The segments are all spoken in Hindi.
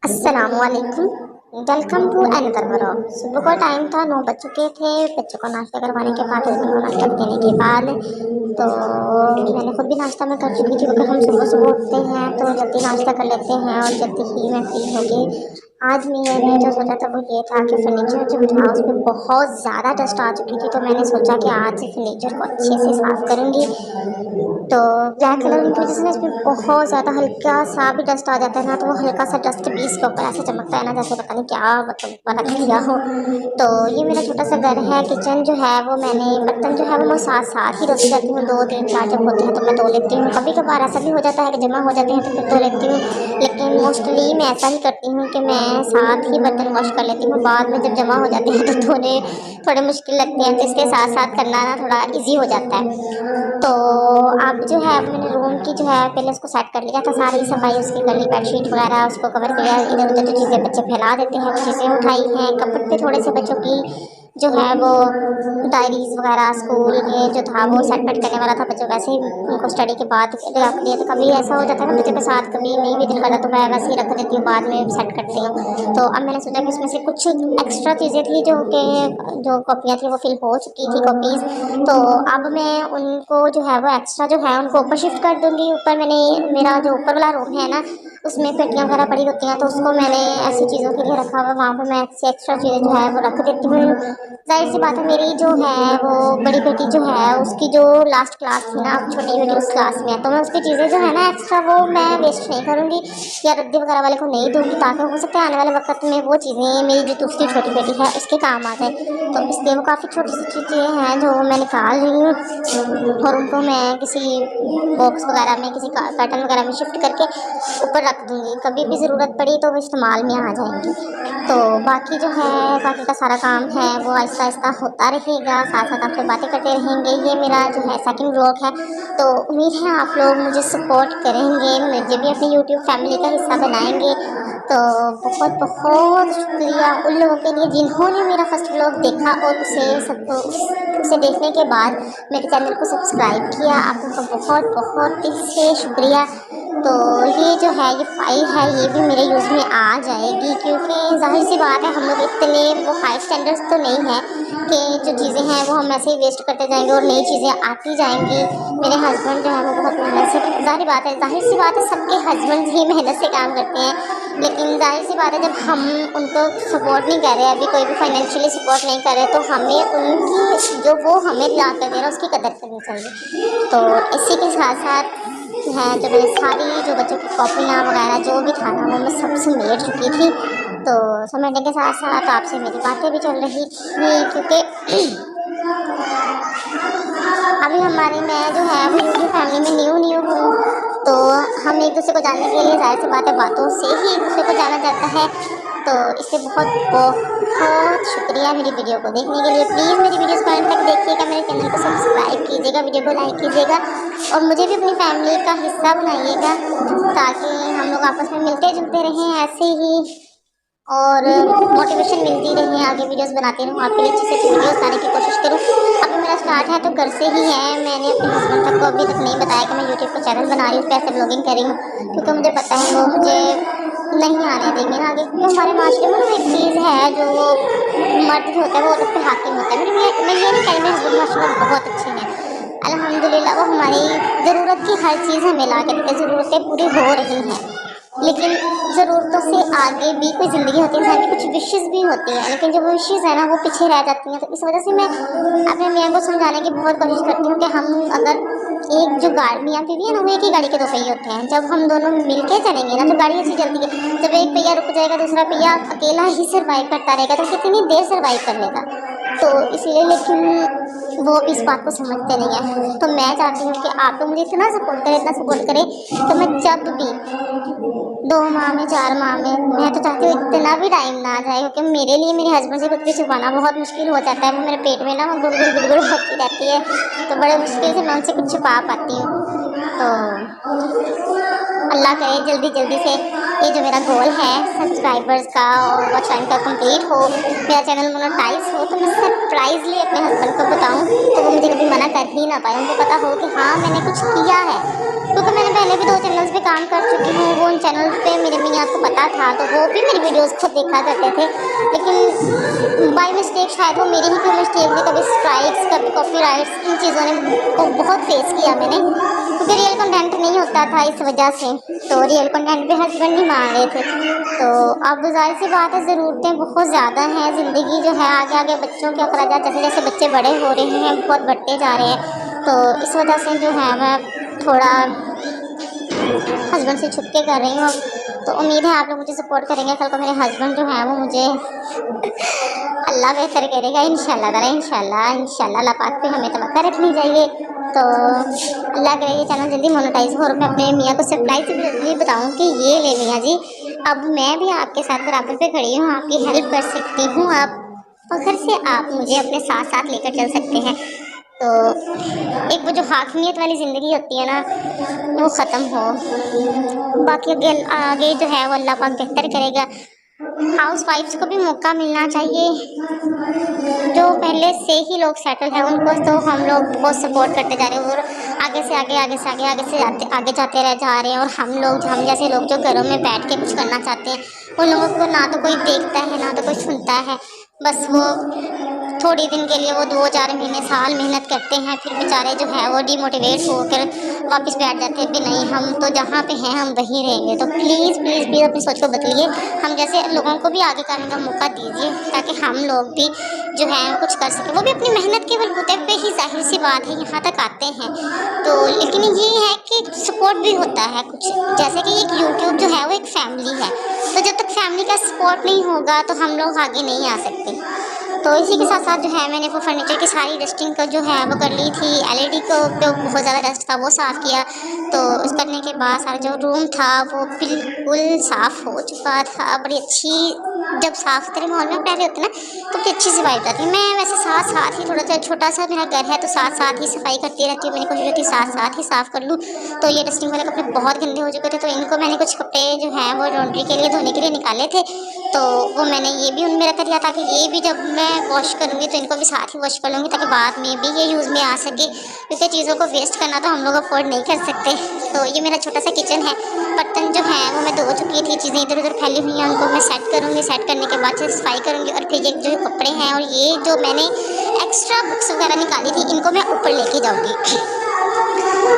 अस्सलामुअलैकुम। Welcome to another vlog. सुबह का टाइम था, 9 बज चुके थे। बच्चों को नाश्ता करवाने के बाद, हस्बैंड को नाश्ता देने के बाद तो मैंने खुद भी नाश्ता मैं कर चुकी थी, क्योंकि हम सुबह सुबह उठते हैं तो जल्दी नाश्ता कर लेते हैं और जल्दी ही मैं फ्री हो गई। आज मैंने जो सोचा था वो ये था कि फर्नीचर जो था उसमें बहुत ज़्यादा डस्ट आ चुकी थी, तो मैंने सोचा कि आज से फर्नीचर को अच्छे से साफ़ करूँगी। तो ब्लैक कलर की वजह से ना इसमें बहुत ज़्यादा हल्का सा भी डस्ट आ जाता है ना, तो वो हल्का सा डस्ट भी इसके ऊपर ऐसे चमकता है ना, जैसे पता नहीं क्या मतलब रख दिया हो। तो ये मेरा छोटा सा घर है। किचन जो है वो मैंने बर्तन जो है वो मैं साथ साथ ही रख जाती हूँ, 2 3 4 जब होते हैं तो मैं धो लेती हूँ। कभी कभार ऐसा भी हो जाता है कि जमा हो जाते हैं तो फिर धो लेती हूँ, लेकिन मोस्टली मैं ऐसा ही करती हूँ कि मैं साथ ही बर्तन वॉश कर लेती हूँ। बाद में जब जमा हो जाते हैं तो धोने थोड़े मुश्किल लगते हैं, तो इसके साथ साथ करना ना थोड़ा ईजी हो जाता है। तो अब जो है मैंने रूम की जो है पहले उसको सेट कर लिया था, सारी सफाई उसकी कर ली, बेडशीट वगैरह उसको कवर किया। इधर उधर जो चीज़ें बच्चे फैला देते हैं वो चीज़ें उठाई हैं। कपड़े पे थोड़े से बच्चों की जो है वो डायरीज वगैरह स्कूल के जो था वो सेटमेंट करने वाला था, बच्चों वैसे ही उनको स्टडी के बाद रख दिए। तो कभी ऐसा हो जाता है ना बच्चों के साथ, कभी नहीं भी दिल करता तो मैं वैसे ही रख देती हूँ, बाद में सेट करती हूँ। तो अब मैंने सोचा कि उसमें से कुछ एक्स्ट्रा चीज़ें थी जो कि जो कॉपियाँ थी वो फिल हो चुकी थी कॉपीज़, तो अब मैं उनको जो है वो एक्स्ट्रा जो है उनको ऊपर शिफ्ट कर दूँगी। ऊपर मैंने मेरा जो ऊपर वाला रूम है ना उसमें पेटियाँ वगैरह पड़ी होती हैं, तो उसको मैंने ऐसी चीज़ों के लिए रखा हुआ, वहाँ पर मैं ऐसी एक्स्ट्रा चीज़ें जो है वो रख देती हूँ। जाहिर सी बात है, मेरी जो है वो बड़ी बेटी जो है उसकी जो लास्ट क्लास थी ना, अब छोटी बेटी उस क्लास में है, तो मैं उसकी चीज़ें जो है ना एक्स्ट्रा वो मैं वेस्ट नहीं करूँगी या रद्दी वगैरह वाले को नहीं दूँगी, ताकि हो सकता है आने वाले वक्त में वो चीज़ें मेरी जो दूसरी छोटी बेटी है उसके काम आ जाए। तो इसलिए वो काफ़ी छोटी सी चीज़ें हैं जो मैं निकाल रही हूँ और उनको मैं किसी बॉक्स वगैरह में, किसी कार्टन वगैरह में शिफ्ट करके ऊपर रख दूँगी। कभी भी ज़रूरत पड़ी तो वो इस्तेमाल में आ जाएंगी। तो बाकी जो है बाकी का सारा काम है वो आहिस्ता आहिस्ता होता रहेगा, साथ साथ आपसे बातें करते रहेंगे। ये मेरा जो है सेकंड व्लॉग है, तो उम्मीद है आप लोग मुझे सपोर्ट करेंगे, मुझे भी अपनी यूट्यूब फैमिली का हिस्सा बनाएंगे। तो बहुत बहुत शुक्रिया उन लोगों के लिए जिन्होंने मेरा फर्स्ट व्लॉग देखा और उसे देखने के बाद मेरे चैनल को सब्सक्राइब किया। आप लोगों का बहुत बहुत दिल से शुक्रिया। तो ये जो है ये फाइल है ये भी मेरे यूज़ में आ जाएगी, क्योंकि जाहिर सी बात है हम लोग इतने वो हाई स्टैंडर्ड्स तो नहीं है कि जो चीज़ें हैं वो हम ऐसे ही वेस्ट करते जाएंगे और नई चीज़ें आती जाएंगी। मेरे हस्बैंड जो है वो बहुत मेहनत से, जाहिर सी बात है सबके हस्बैंड ही मेहनत से काम करते हैं, लेकिन जाहिर सी बात है जब हम उनको सपोर्ट नहीं कर रहे, अभी कोई भी फाइनेंशियली सपोर्ट नहीं कर रहे, तो हमें उनकी जो वो हमें ला कर दे रहा है उसकी कदर करनी चाहिए। तो इसी के साथ साथ है जो मैंने सारी जो बच्चों की कॉपियाँ वगैरह जो भी था ना वो मैं सब समेट चुकी थी। तो समेटने के साथ साथ आपसे मेरी बातें भी चल रही थी, क्योंकि अभी हमारी मैं जो है वो यूट्यूब फैमिली में न्यू हूँ, तो हम एक दूसरे को जानने के लिए जाहिर सी बात है बातों से ही एक दूसरे को जाना जाता है। तो इससे बहुत बहुत शुक्रिया मेरी वीडियो को देखने के लिए। प्लीज़ मेरी वीडियोस को अंत तक देखिएगा, मेरे चैनल को सब्सक्राइब कीजिएगा, वीडियो को लाइक कीजिएगा और मुझे भी अपनी फैमिली का हिस्सा बनाइएगा, ताकि हम लोग आपस में मिलते जुलते रहें ऐसे ही और मोटिवेशन मिलती रही, आगे वीडियोस बनाती रहूँ, आपके लिए अच्छी से अच्छी वीडियोस लाने की कोशिश करूँ। अभी मेरा स्टार्ट है तो घर से ही है, मैंने अपने हस्बैंड तक को अभी तक नहीं बताया कि मैं यूट्यूब पर चैनल बना रही हूँ, पैसे ब्लॉगिंग कर रही हूँ, क्योंकि मुझे पता है वो मुझे नहीं आने देंगे ना आगे, क्योंकि हमारे माशरे में ना एक चीज़ है जो मर्द जो होता है वो औरत पे हाकिम होता है। मैं ये नहीं कह रही, मेरे हस्बैंड माशाल्लाह बहुत अच्छे हैं, अल्हम्दुलिल्लाह, वो हमारी ज़रूरत की हर चीज़ हमें ला के देते, ज़रूरतें पूरी हो रही हैं। लेकिन ज़रूरतों से आगे भी कोई ज़िंदगी होती है, इंसान की कुछ विशेज़ भी होती हैं, लेकिन जो वो विशेज़ है ना वो पीछे रह जाती हैं। तो इस वजह से मैं अपने मियाँ को समझाने की बहुत कोशिश करती हूँ कि हम अगर एक जो गाड़ी मियाँ बीवी है ना वो एक ही गाड़ी के 2 पहिए होते हैं, जब हम दोनों मिल के चलेंगे ना तो गाड़ी अच्छी चलती है। जब एक पहिया रुक जाएगा दूसरा पहिया अकेला ही सर्वाइव करता रहेगा तो कितनी देर सर्वाइव कर लेगा। तो इसीलिए लेकिन वो इस बात को समझते नहीं है। तो मैं चाहती हूँ कि आप लोग मुझे इतना सपोर्ट करें, इतना सपोर्ट करें, तो मैं जब भी 2 माह में 4 माह में, मैं तो चाहती हूँ इतना भी टाइम ना जाए, क्योंकि मेरे लिए मेरे हस्बैंड से कुछ भी छुपाना बहुत मुश्किल हो जाता है। वो मेरे पेट में ना वो गुड़गुड़ होती रहती है, तो बड़े मुश्किल से मैं उनसे कुछ छुपा पाती हूँ। तो अल्लाह करे जल्दी जल्दी से ये जो मेरा गोल है सब्सक्राइबर्स का और वॉच टाइम का कंप्लीट हो, मेरा चैनल मोनेटाइज हो, तो मैं सरप्राइजली अपने हस्बैंड को बताऊं तो वो मुझे कभी मना कर ही ना पाए, उनको पता हो कि हाँ मैंने कुछ किया है, क्योंकि मैंने पहले भी 2 चैनल्स पे काम कर चुकी हूँ। वो उन चैनल्स पे मेरे मियाँ को पता पता था तो वो भी मेरी वीडियोस खुद देखा करते थे, लेकिन बाय मिस्टेक शायद वो मेरी ही कोई मिस्टेक थी, कभी स्ट्राइक्स कभी कॉपीराइट्स, इन चीज़ों ने को बहुत फेस किया मैंने, क्योंकि रियल कंटेंट नहीं होता था इस वजह से। तो रियल कंटेंट पे हस्बैंड नहीं मान रहे थे। तो अब जाहिर सी बात है, ज़रूरतें बहुत ज़्यादा हैं, ज़िंदगी जो है आगे आगे बच्चों के अखराजात जैसे जैसे बच्चे बड़े हो रहे हैं बहुत बढ़ते जा रहे हैं। तो इस वजह से जो है मैं थोड़ा हस्बैंड से छुप के कर रही हूँ। तो उम्मीद है आप लोग मुझे सपोर्ट करेंगे, कल को मेरे हस्बैंड जो है वो मुझे अल्लाह बेहतर करेगा इंशाल्लाह ताला, इंशाल्लाह इंशाल्लाह। अल्लाह पाक पे हमें तवक्कुल रखनी चाहिए। तो अल्लाह करे ये चैनल जल्दी मोनेटाइज हो और मैं अपने मियाँ को सरप्राइज बताऊँ कि ये ले मियाँ जी, अब मैं भी आपके साथ बराबर पे खड़ी हूँ, आपकी हेल्प कर सकती हूँ, आप फख्र से आप मुझे अपने साथ साथ लेकर चल सकते हैं। तो एक वो जो हाकिमियत वाली ज़िंदगी होती है ना, वो ख़त्म हो। बाकी आगे आगे जो है वो अल्लाह पाक बेहतर करेगा। हाउस वाइफ्स को भी मौका मिलना चाहिए, जो पहले से ही लोग सेटल हैं उनको तो हम लोग बहुत सपोर्ट करते जा रहे हैं और आगे से आगे आगे से आगे आगे से आगे जाते रह जा रहे हैं। और हम जैसे लोग जो घरों में बैठ के कुछ करना चाहते हैं, उन लोगों को ना तो कोई देखता है ना तो कोई सुनता है। बस वो थोड़ी दिन के लिए वो 2-4 महीने साल मेहनत करते हैं, फिर बेचारे जो है वो डिमोटिवेट होकर वापस बैठ जाते हैं कि नहीं हम तो जहाँ पे हैं हम वहीं रहेंगे। तो प्लीज़ प्लीज़ प्लीज़ अपनी सोच को बदलिए, हम जैसे लोगों को भी आगे करने का मौका दीजिए ताकि हम लोग भी जो है कुछ कर सकें। वो भी अपनी मेहनत के बलबूते पे ही, जाहिर सी बात है, यहाँ तक आते हैं। तो लेकिन ये है कि सपोर्ट भी होता है कुछ, जैसे कि एक यूट्यूब जो है वो एक फैमिली है, तो जब तक फैमिली का सपोर्ट नहीं होगा तो हम लोग आगे नहीं आ सकते। तो इसी के साथ साथ जो है मैंने वो फर्नीचर की सारी डस्टिंग को जो है वो कर ली थी। एलईडी को जो बहुत ज़्यादा डस्ट था वो साफ़ किया। तो उस करने के बाद सारा जो रूम था वो बिल्कुल साफ़ हो चुका था। बड़ी अच्छी, जब साफ़ सुथरे माहौल में पहले होते ना तो बड़ी अच्छी सी वाइब आती है। मैं वैसे साथ साथ ही थोड़ा सा छोटा सा मेरा घर है तो साथ साथ ही सफाई करती रहती हूँ। मैंने कोशिश होती साथ साथ ही साफ़ कर लूँ। तो ये डस्टिंग वाले कपड़े बहुत गंदे हो चुके थे, तो इनको मैंने कुछ कपड़े जो हैं वो लॉन्ड्री के लिए धोने के लिए निकाले थे। तो वो मैंने ये भी उनमें रख दिया ताकि ये भी जब मैं वॉश करूँगी तो इनको भी साथ ही वॉश कर लूँगी ताकि बाद में भी ये यूज़ में आ सके, क्योंकि चीज़ों को वेस्ट करना तो हम लोग अफोर्ड नहीं कर सकते। तो ये मेरा छोटा सा किचन है। बर्तन जो है वो मैं धो चुकी थी, चीज़ें इधर उधर फैली हुई हैं, उनको मैं सेट करूँगी। सेट करने के बाद से सफाई करूँगी और फिर ये जो कपड़े हैं और ये जो मैंने एक्स्ट्रा बुक्स वगैरह निकाली थी इनको मैं ऊपर लेके जाऊँगी।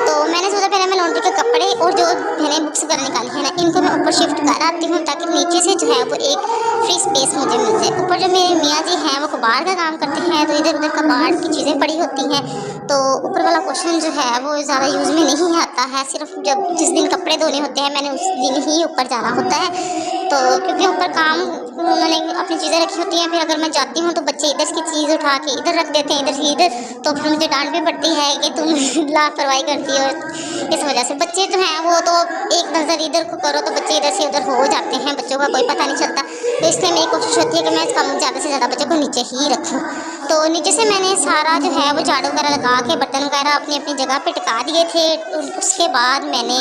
तो मैंने सोचा पहले मैं लॉन्ड्री के कपड़े और जो मैंने बुक्स वगैरह निकाली है ना इनको मैं ऊपर शिफ्ट कर आती हूँ ताकि नीचे से जो है वो एक फ्री स्पेस मुझे मिल जाए। ऊपर जो मेरे मियाँ जी हैं वो कबाड़ का काम करते हैं, तो इधर उधर कबाड़ की चीज़ें पड़ी होती हैं। तो ऊपर वाला पोर्शन जो है वो ज़्यादा यूज़ में नहीं आता है, सिर्फ जब जिस दिन कपड़े धोने होते हैं मैंने उस दिन ही ऊपर जाना होता है। तो क्योंकि ऊपर काम उन्होंने अपनी चीज़ें रखी होती हैं, फिर अगर मैं जाती हूँ तो बच्चे इधर की चीज़ उठा के इधर रख देते हैं, इधर से इधर, तो फिर मुझे डांट भी पड़ती है कि तुम लापरवाही करती हो। इस वजह से बच्चे जो हैं वो तो एक नज़र इधर को करो तो बच्चे इधर से उधर हो जाते हैं, बच्चों का कोई पता नहीं चलता। तो इसलिए मेरी कोशिश होती है कि मैं कम ज़्यादा से ज़्यादा बच्चों को नीचे ही रखूँ। तो नीचे से मैंने सारा जो है वो झाड़ू वगैरह लगा के बर्तन वगैरह अपनी अपनी जगह पे टिका दिए थे। उसके बाद मैंने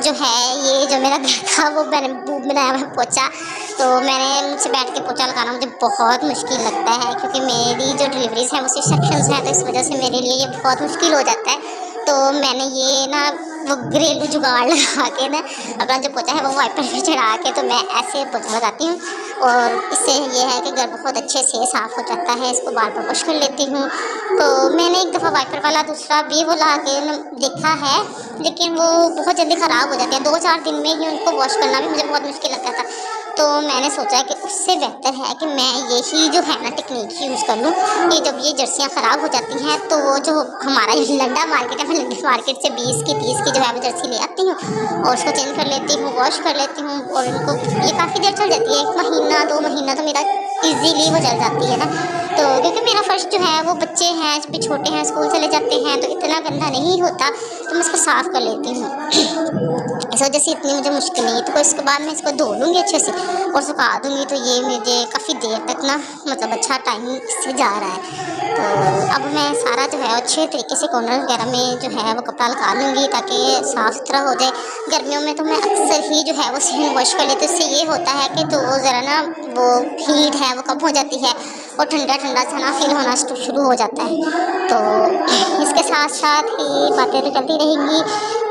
जो है ये जो मेरा घर था वो मैंने बनाया हुआ पोछा। तो मैंने मुझसे बैठ के पोछा लगाना मुझे बहुत मुश्किल लगता है, क्योंकि मेरी जो डिलीवरीज़ हैं वो सी सेक्शंस हैं, तो इस वजह से मेरे लिए ये बहुत मुश्किल हो जाता है। तो मैंने ये ना वो घरेलू जुगाड़ लगा के ना अपना जो पोछा है वो वाइपर पे चढ़ा के तो मैं ऐसे पोछा लगाती हूँ, और इससे ये है कि घर बहुत अच्छे से साफ़ हो जाता है। इसको बार बार वॉश कर लेती हूँ। तो मैंने एक दफ़ा वाइपर वाला दूसरा भी वो ला के देखा है, लेकिन वो बहुत जल्दी ख़राब हो जाते हैं। 2-4 दिन में ही उनको वॉश करना भी मुझे बहुत मुश्किल लगता था। तो मैंने सोचा कि उससे बेहतर है कि मैं यही जो है ना टेक्निक यूज़ कर लूँ। ये जब ये जर्सियाँ ख़राब हो जाती हैं तो वो जो हमारा लंडा मार्केट है, मैं लंडा मार्केट से 20 की 30 की जो है वो जर्सी ले आती हूँ और उसको चेंज कर लेती हूँ, वॉश कर लेती हूँ, और इनको ये काफ़ी देर चल जाती है। 1 महीना 2 महीना तो मेरा ईजीली वो चल जाती है ना। तो क्योंकि मेरा फर्श जो है वो बच्चे हैं भी छोटे हैं, स्कूल चले जाते हैं, तो इतना गंदा नहीं होता, तो मैं इसको साफ़ कर लेती हूँ। इस वजह से इतनी मुझे मुश्किल नहीं है। तो इसके बाद मैं इसको धो लूँगी अच्छे से और सुखा दूँगी, तो ये मुझे काफ़ी देर तक ना मतलब अच्छा टाइम इससे जा रहा है। तो अब मैं सारा जो है अच्छे तरीके से कॉर्नर वगैरह में जो है वो कपड़ा लगा लूँगी ताकि साफ़ सुथरा हो जाए। गर्मियों में तो मैं अक्सर ही जो है वो सीन वॉश कर लेती हूँ। उससे ये होता है कि तो ज़रा ना वो हीट है वो कम हो जाती है और ठंडा ठंडा सा ना फील होना शुरू हो जाता है। तो इसके साथ साथ ही बातें तो चलती रहेंगी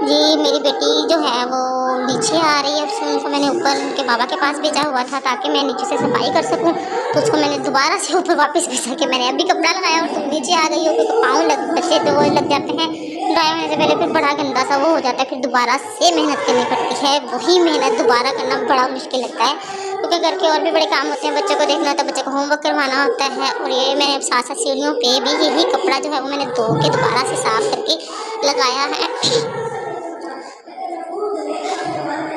जी। मेरी बेटी जो है वो नीचे आ रही है, उसको मैंने ऊपर उनके बाबा के पास भेजा हुआ था ताकि मैं नीचे से सफाई कर सकूं। तो उसको मैंने दोबारा से ऊपर वापस भेजा कि मैंने अभी कपड़ा लगाया और तुम नीचे आ गई हो, क्योंकि पाँव बच्चे तो वो लग जाते हैं ड्राई होने से पहले, फिर बड़ा गंदा सा वो हो जाता है, फिर दोबारा से मेहनत करनी पड़ती है। वही मेहनत दोबारा करना बड़ा मुश्किल लगता है, क्योंकि घर के और भी बड़े काम होते हैं, बच्चों को देखना होता है, बच्चे को होमवर्क करवाना होता है। और ये मैंने साथ साथ सीढ़ियों पे भी यही कपड़ा जो है वो मैंने धो के दोबारा से साफ करके लगाया है।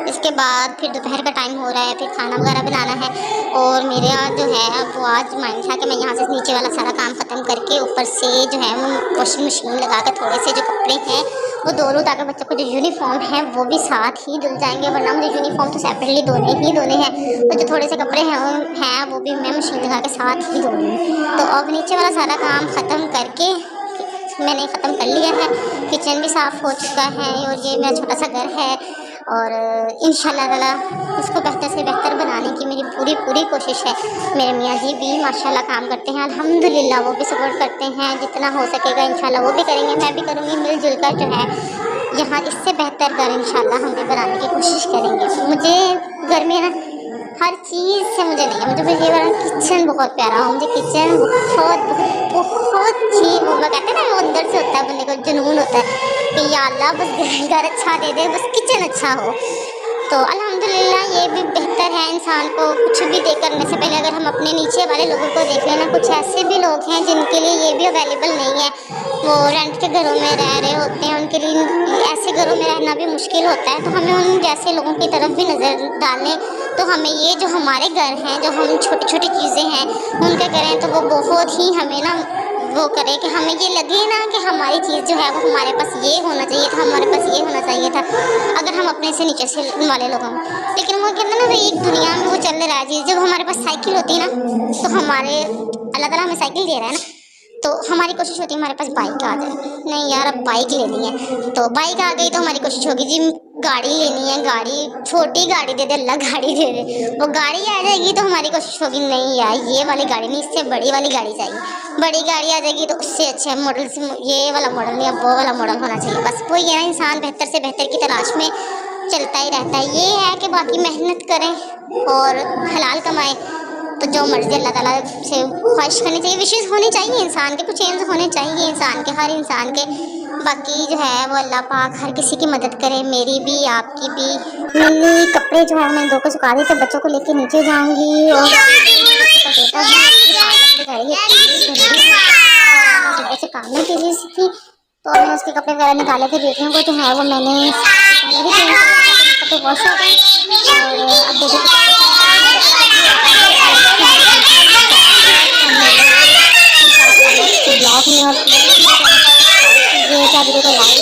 इसके बाद फिर दोपहर का टाइम हो रहा है, फिर खाना वगैरह बनाना है। और मेरे यहाँ जो है वो आज माइंड था कि मैं यहाँ से नीचे वाला सारा काम ख़त्म करके ऊपर से जो है वो वॉशिंग मशीन लगा कर थोड़े से जो कपड़े हैं वो धो लूँ, ताकि बच्चों को जो यूनिफॉर्म है वो भी साथ ही धुल जाएंगे, वरना मुझे यूनिफॉर्म तो सेपरेटली धोने हैं। तो जो थोड़े से कपड़े हैं वो भी मैं मशीन लगा के साथ ही धो लूँ। तो अब नीचे वाला सारा काम ख़त्म करके मैंने ख़त्म कर लिया है। किचन भी साफ़ हो चुका है और ये मेरा छोटा सा घर है। और इंशाल्लाह ताला इसको बेहतर से बेहतर बनाने की मेरी पूरी कोशिश है। मेरे मियाँ जी भी माशाल्लाह काम करते हैं, अल्हम्दुलिल्लाह वो भी सपोर्ट करते हैं, जितना हो सकेगा इंशाल्लाह वो भी करेंगे, मैं भी करूँगी। मिलजुल कर जो है यहाँ इससे बेहतर घर इंशाल्लाह हम भी बनाने की कोशिश करेंगे। मुझे घर में ना हर चीज़ से मुझे नहीं है, मुझे ये वाला किचन बहुत प्यारा हो, मुझे किचन बहुत ही वो कहते हैं ना, वो अंदर से होता है, बंदे को जुनून होता है कि या अल्लाह बस घर अच्छा दे दे, बस किचन अच्छा हो। तो अल्हम्दुलिल्लाह ये भी बेहतर है इंसान को कुछ भी दे करने से पहले। अगर हम अपने नीचे वाले लोगों को देख लेना, कुछ ऐसे भी लोग हैं जिनके लिए ये भी अवेलेबल नहीं है, वो रेंट के घरों में रह रहे होते हैं, उनके लिए ऐसे घरों में रहना भी मुश्किल होता है। तो हमें उन जैसे लोगों की तरफ भी नज़र डालें, तो हमें ये जो हमारे घर हैं, जो हम छोटी छोटी चीज़ें हैं उनका करें, तो वो बहुत ही हमें ना वो करे कि हमें ये लगे ना कि हमारी चीज़ जो है वो हमारे पास ये होना चाहिए था, हमारे पास ये होना चाहिए था, अगर हम अपने से नीचे से वाले लोगों में। लेकिन वो कहते हैं ना, एक दुनिया में वो चल रहा है चीज़। जब हमारे पास साइकिल होती है ना, तो हमारे अल्लाह ताला हमें साइकिल दे रहा है ना, तो हमारी कोशिश होती है हमारे पास बाइक आ जाए। नहीं यार, अब बाइक लेनी है, तो बाइक आ गई तो हमारी कोशिश होगी जी गाड़ी लेनी है, गाड़ी छोटी गाड़ी दे दे, अल्लाह गाड़ी दे दे। वो गाड़ी आ जाएगी तो हमारी कोशिश होगी नहीं यार ये वाली गाड़ी नहीं, इससे बड़ी वाली गाड़ी चाहिए। बड़ी गाड़ी आ जाएगी तो उससे अच्छे मॉडल से, ये वाला मॉडल नहीं, अब वो वाला मॉडल होना चाहिए। बस वो ये ना, इंसान बेहतर से बेहतर की तलाश में चलता ही रहता है। ये है कि बाकी मेहनत करें और हलाल कमाएं, तो जो मर्जी अल्लाह ताला से ख्वाहिश करनी चाहिए, विशेष होनी चाहिए इंसान के, कुछ एम्स होने चाहिए इंसान के, हर इंसान के। बाकी जो है वो अल्लाह पाक हर किसी की मदद करे, मेरी भी आपकी भी। मेरे कपड़े जो है मैं धो के सुखा दी, तो बच्चों को लेके नीचे जाऊंगी और से काम में बिजी थी, तो मैं उसके कपड़े वगैरह निकाले थे। बेटियों को जो है वो मैंने कपड़े वॉश हो गए और अब ब्लॉग में और ये क्या वीडियो को लाइक